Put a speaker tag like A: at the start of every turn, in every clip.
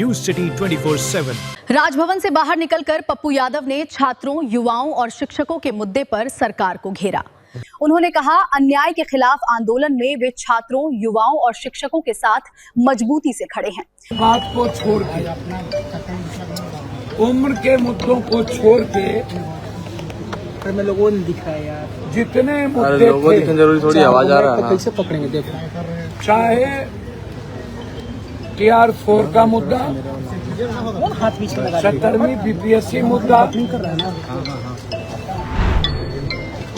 A: News city 24/7।
B: Raj Bhavan से बाहर निकलकर पप्पू यादव ने छात्रों, युवाओं और शिक्षकों के मुद्दे पर सरकार को घेरा। उन्होंने कहा, अन्याय के खिलाफ आंदोलन में वे छात्रों, युवाओं और शिक्षकों के साथ मजबूती से खड़े हैं।
C: बात को छोड़ के, उम्र के मुद्दों को छोड़ के,
D: में लोगों ने दिखा है यार,
C: जितने मुद्दे थे,
D: जरूरी थोड़ी आवाज आ रहा है, कैसे पकड़ेंगे देखो,
C: चाहे TR4 का मुद्दा, 17वीं BPSC मुद्दा,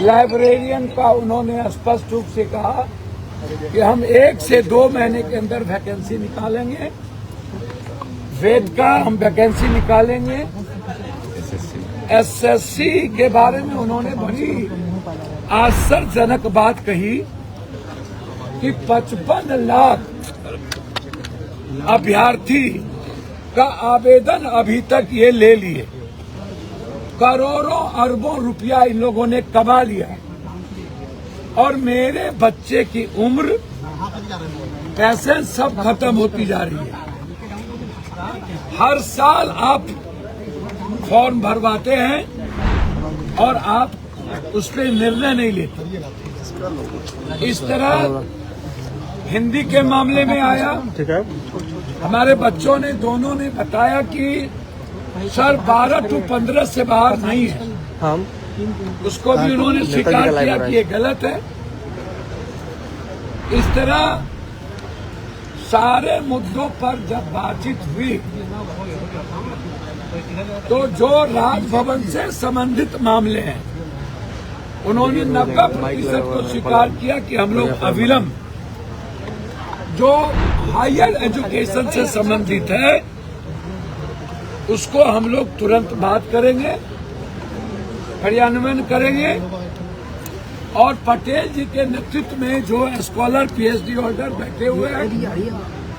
C: लाइब्रेरियन का उन्होंने स्पष्ट रूप से कहा कि हम 1 से 2 महीने के अंदर वैकेंसी निकालेंगे, वेद का हम वैकेंसी निकालेंगे। SSC के बारे में उन्होंने बड़ी आश्चर्यजनक बात कही कि 55 लाख अभ्यर्थी का आवेदन अभी तक ये ले लिए, करोड़ों अरबों रुपया इन लोगों ने कमा लिया, और मेरे बच्चे की उम्र, पैसे सब खत्म होती जा रही है। हर साल आप फॉर्म भरवाते हैं और आप उस पर निर्णय नहीं लेते। इस तरह हिंदी के मामले में आया, हमारे बच्चों ने, दोनों ने बताया कि सर 12 to 15 से बाहर नहीं है, उसको भी उन्होंने स्वीकार किया कि ये गलत है। इस तरह सारे मुद्दों पर जब बातचीत हुई तो जो राजभवन से संबंधित मामले हैं, उन्होंने 90% को स्वीकार किया कि हम लोग अविलंब जो हायर एजुकेशन से संबंधित है उसको हम लोग तुरंत बात करेंगे, कार्यान्वयन करेंगे, और पटेल जी के नेतृत्व में जो स्कॉलर PhD होल्डर बैठे हुए हैं,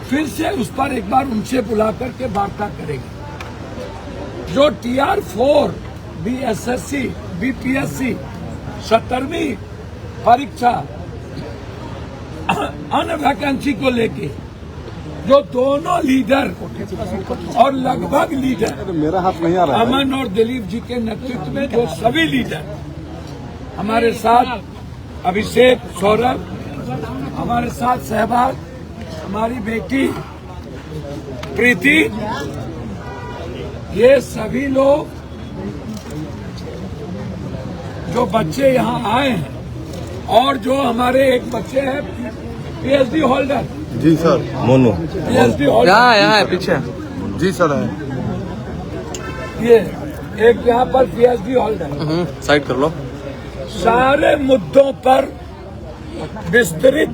C: फिर से उस पर एक बार उनसे बुला करके वार्ता करेंगे। जो TR4, BSSC, BPSC 17वीं परीक्षा अन्य वैकेंसी को लेके जो दोनों लीडर और लगभग लीडर,
E: मेरा हाथ नहीं आ रहा है,
C: अमन और दिलीप जी के नेतृत्व में जो सभी लीडर हमारे साथ, अभिषेक, सौरभ, हमारे साथ सहभाग, हमारी बेटी प्रीति, ये सभी लोग जो बच्चे यहाँ आए हैं, और जो हमारे एक बच्चे हैं PhD होल्डर।
E: जी सर, मोनू
C: PhD होल्डर
D: यहाँ है पीछे।
E: जी सर है,
C: ये एक यहाँ पर PhD होल्डर,
D: साइड कर लो।
C: सारे मुद्दों पर विस्तृत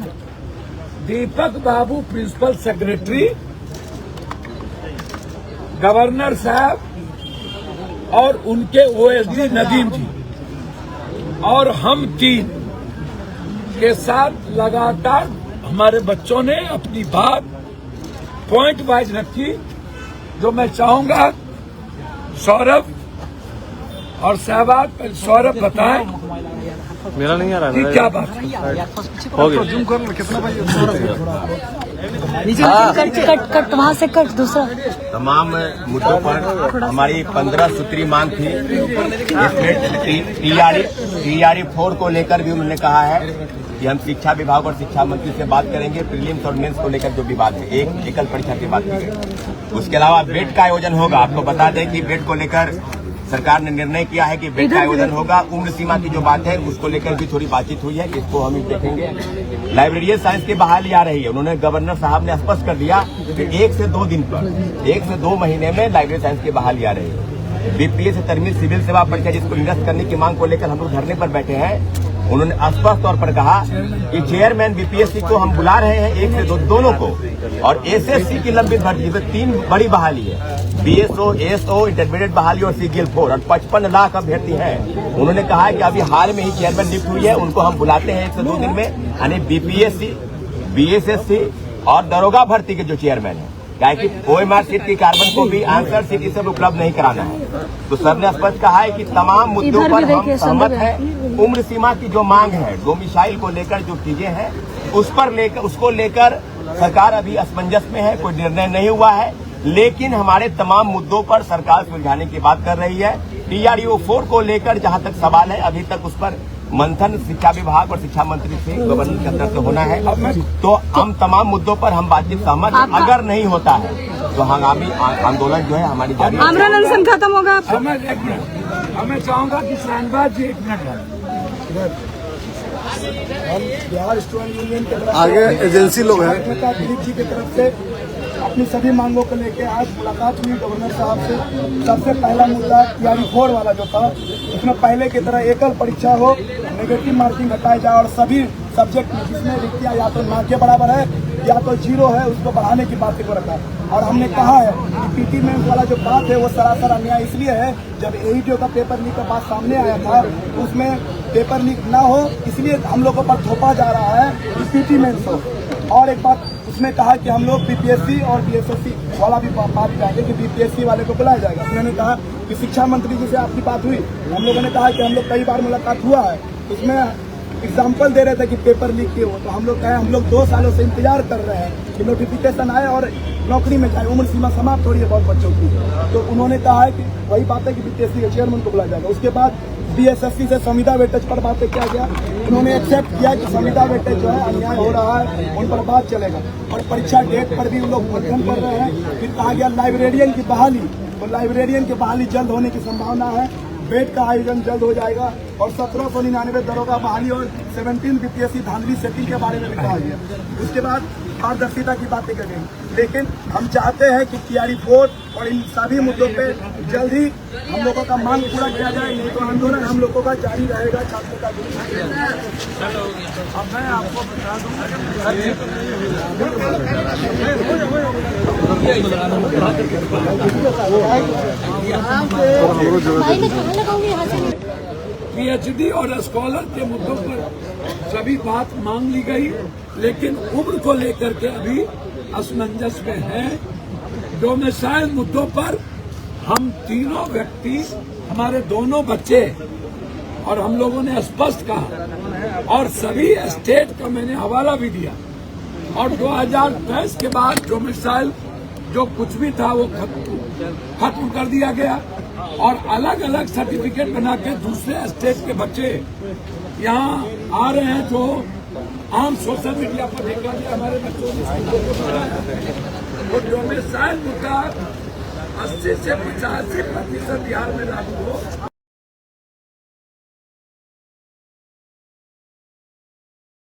C: दीपक बाबू प्रिंसिपल सेक्रेटरी, गवर्नर साहब और उनके OSD नदीम जी और हम तीन के साथ लगातार हमारे बच्चों ने अपनी बात पॉइंट वाइज रखी। जो मैं चाहूंगा सौरभ और सहवाग, सौरभ बताएं
D: मेरा नहीं आ रहा
C: कि
D: है,
C: क्या बात
D: हो गया।
F: कट वहाँ से कट दूसरा।
G: तमाम मुद्दों पर हमारी 15 सूत्री मांग थी। इसमें TR4 को लेकर भी उन्होंने कहा है कि हम शिक्षा विभाग और शिक्षा मंत्री से बात करेंगे। प्रीलिम्स और मेंस को लेकर जो भी बात है, एक एकल परीक्षा की बात की गई। उसके अलावा बेड का आयोजन होगा। आपको बता दें कि बेड को लेकर सरकार ने निर्णय किया है कि बेड का आयोजन होगा। उम्र सीमा की जो बात है उसको लेकर भी थोड़ी बातचीत हुई है, इसको हम देखेंगे। लाइब्रेरियन साइंस की बहाली आ रही है। उन्होंने गवर्नर साहब ने स्पष्ट कर दिया कि 1 से 2 दिन पर, 1 से 2 महीने में लाइब्रेरी साइंस की बहाली आ रही है। BPS से तरमीम सिविल सेवा परीक्षा जिसको निरस्त करने की मांग को लेकर हम लोग धरने पर बैठे हैं। उन्होंने स्पष्ट तौर पर कहा कि चेयरमैन BPSC को हम बुला रहे हैं, 1 से 2 दोनों को, और SSC की लंबित भर्ती में 3 बड़ी बहाली है, BSO, ASO, इंटरमीडिएट बहाली और CGL4, और 55 लाख अभ्यर्थी हैं। उन्होंने कहा है कि अभी हाल में ही चेयरमैन नियुक्त हुई है, उनको हम बुलाते हैं 1 से 2 दिन में, यानी BPSC, BSSC और दरोगा भर्ती के जो चेयरमैन है, क्या कि OMR सीट की कार्बन को भी आंसर सीट इसे उपलब्ध नहीं कराना है। तो सर ने स्पष्ट कहा है कि तमाम मुद्दों पर हम सहमत हैं। उम्र सीमा की जो मांग है, डोमिसाइल को लेकर जो चीजें हैं, उसको लेकर सरकार अभी असमंजस में है, कोई निर्णय नहीं हुआ है। लेकिन हमारे तमाम मुद्दों पर सरकार सुलझाने की बात कर रही है। TRU 4 को लेकर जहां तक सवाल है, अभी तक उस पर मंथन शिक्षा विभाग और शिक्षा मंत्री से गवर्नर के अंदर से होना है। तो हम तमाम मुद्दों पर हम बातचीत सहमत हैं। अगर नहीं होता है तो हंगामी आंदोलन जो है हमारी जारी है।
F: आमरण अनशन खत्म होगा।
C: मैं चाहूंगा कि शाहनवाज जी 1 मिनट
A: बिहार स्टूडेंट यूनियन के तरफ
E: आगे एजेंसी लोग हैं।
A: दिलीप जी की तरफ से अपनी सभी मांगों को लेकर आज मुलाकात हुई गवर्नर साहब से। सबसे पहला मुद्दा TRU 4 वाला जो था, उसमें पहले की तरह एकल परीक्षा हो, नेगेटिव मार्किंग हटाई जाए और सभी सब्जेक्ट में जिसमें रिक्तियाँ या तो ना के बराबर है या तो 0 है उसको बढ़ाने की बात को रखा। और हमने कहा है कि PT मेंस वाला जो बात है वो सरासर अन्याय इसलिए है, जब AET का पेपर लीक का बात सामने आया था उसमें पेपर लीक ना हो इसलिए हम लोगों पर थोपा जा रहा है कि PT मेंस हो। और एक बात उसमें कहा कि हम लोग BPSC और BSSC वाला भी बात करेंगे कि BPSC वाले को बुलाया जाएगा। उन्होंने कहा कि शिक्षा मंत्री जी से आपकी बात हुई, हम लोगों ने कहा कि हम लोग कई बार मुलाकात हुआ है, उसमें एग्जाम्पल दे रहे थे कि पेपर लीक के हो। तो हम लोग कहे हम लोग 2 सालों से इंतजार कर रहे हैं कि नोटिफिकेशन आए और नौकरी में जाए, उम्र सीमा समाप्त हो रही है बहुत बच्चों की। तो उन्होंने कहा है कि वही बात है कि BPSC के चेयरमैन को बुलाया जाएगा। उसके बाद BSSC से संविदा वेटेज पर बातें किया गया, उन्होंने एक्सेप्ट किया कि संविदा वेटेज जो है अन्याय हो रहा है, उन पर बात चलेगा। और परीक्षा डेट पर भी उन लोग मंथन कर रहे हैं। फिर कहा गया लाइब्रेरियन की बहाली, तो लाइब्रेरियन की बहाली जल्द होने की संभावना है। बेड का आयोजन जल्द हो जाएगा और 1799 दरोगा बहाली और 17 BPSC धांधली सेटिंग के बारे में भी कहा गया। उसके बाद पारदर्शिता की बातें करेंगे, लेकिन हम चाहते हैं कि TRU 4 और इन सभी मुद्दों पे जल्द ही हम लोगों का मांग पूरा किया जाए, नहीं तो आंदोलन हम लोगों का जारी रहेगा। छात्रों का
C: अब मैं आपको बता PhD और स्कॉलर के मुद्दों पर सभी बात मांग ली गई, लेकिन उम्र को लेकर के अभी असमंजस में है। डोमिसाइल मुद्दों पर हम तीनों व्यक्ति, हमारे दोनों बच्चे, और हम लोगों ने स्पष्ट कहा और सभी स्टेट का मैंने हवाला भी दिया। और 2023 के बाद डोमिसाइल जो कुछ भी था वो खत्म कर दिया गया और अलग अलग सर्टिफिकेट बना के दूसरे स्टेट के बच्चे यहाँ आ रहे हैं, जो आम सोशल मीडिया पर देखा गया। हमारे बच्चों ने वो डोमिसाइल मुद्दा 80 से 85% बिहार में लागू हो।